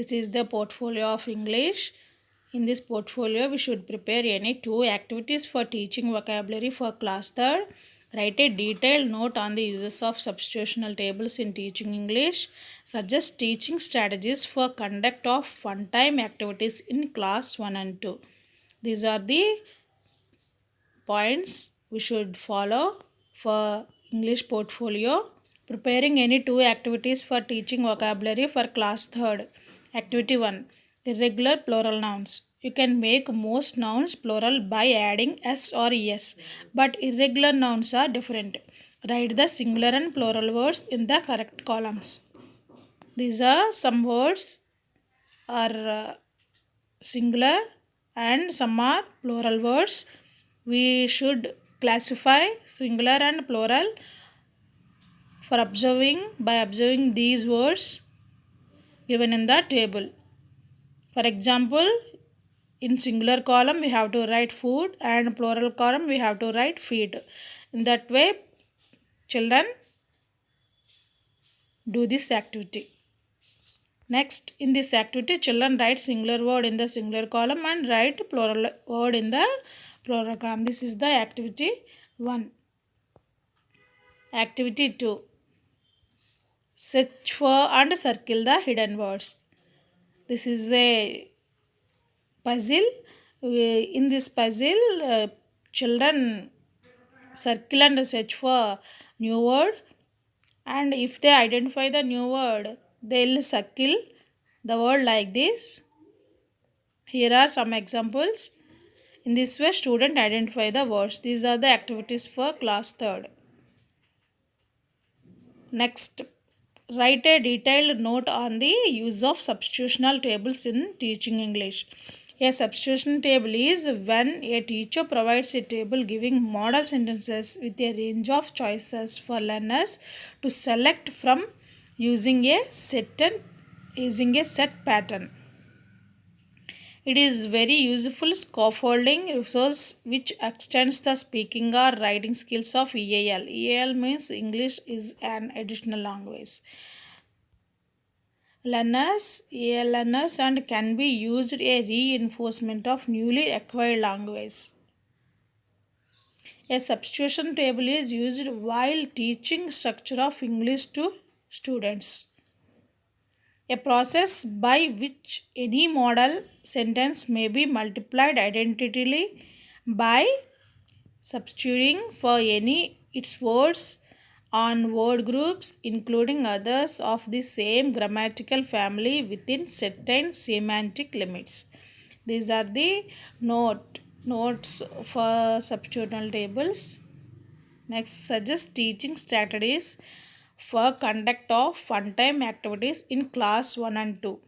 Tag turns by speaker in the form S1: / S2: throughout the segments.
S1: This is the portfolio of English. In this portfolio, we should prepare any 2 activities for teaching vocabulary for class 3rd. Write a detailed note on the uses of substitutional tables in teaching English. Suggest teaching strategies for conduct of fun-time activities in class 1 and 2. These are the points we should follow for English portfolio. Preparing any 2 activities for teaching vocabulary for class 3rd. Activity 1. Irregular plural nouns. You can make most nouns plural by adding s or es, but irregular nouns are different. Write the singular and plural words in the correct columns. These are some words are singular and some are plural words. We should classify singular and plural by observing these words given in the table. For example, in singular column we have to write food and plural column we have to write feed. In that way, children do this activity. Next, in this activity, children write singular word in the singular column and write plural word in the plural column. This is the activity 1. Activity 2. Search for and circle the hidden words. This is a puzzle. In this puzzle, children circle and search for new word, and if they identify the new word, they'll circle the word like this. Here are some examples. In this way, student identify the words. These are the activities for class 3rd. Next, write a detailed note on the use of substitutional tables in teaching English. A substitution table is when a teacher provides a table giving model sentences with a range of choices for learners to select from using a set pattern. It is very useful scaffolding resource which extends the speaking or writing skills of EAL. EAL means English is an additional language. EAL learners and can be used a reinforcement of newly acquired language. A substitution table is used while teaching structure of English to students. A process by which any model sentence may be multiplied identically by substituting for any its words on word groups including others of the same grammatical family within certain semantic limits. These are the notes for substitutional tables. Next, suggest teaching strategies for conduct of fun-time activities in class 1 and 2.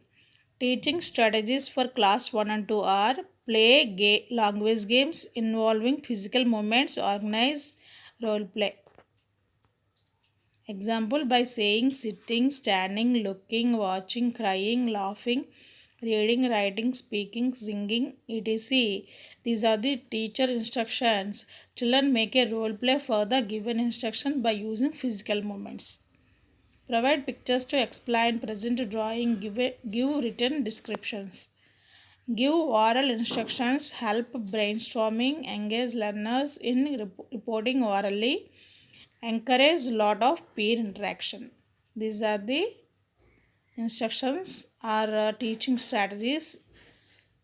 S1: Teaching strategies for class 1 and 2 are play language games involving physical movements, organize role play. Example, by saying sitting, standing, looking, watching, crying, laughing, reading, writing, speaking, singing, etc. These are the teacher instructions. Children make a role play for the given instruction by using physical movements. Provide pictures to explain present drawing, give written descriptions. Give oral instructions, help brainstorming, engage learners in reporting orally, encourage lot of peer interaction. These are the instructions or teaching strategies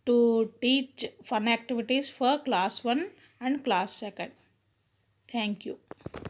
S1: to teach fun activities for class 1 and class 2nd. Thank you.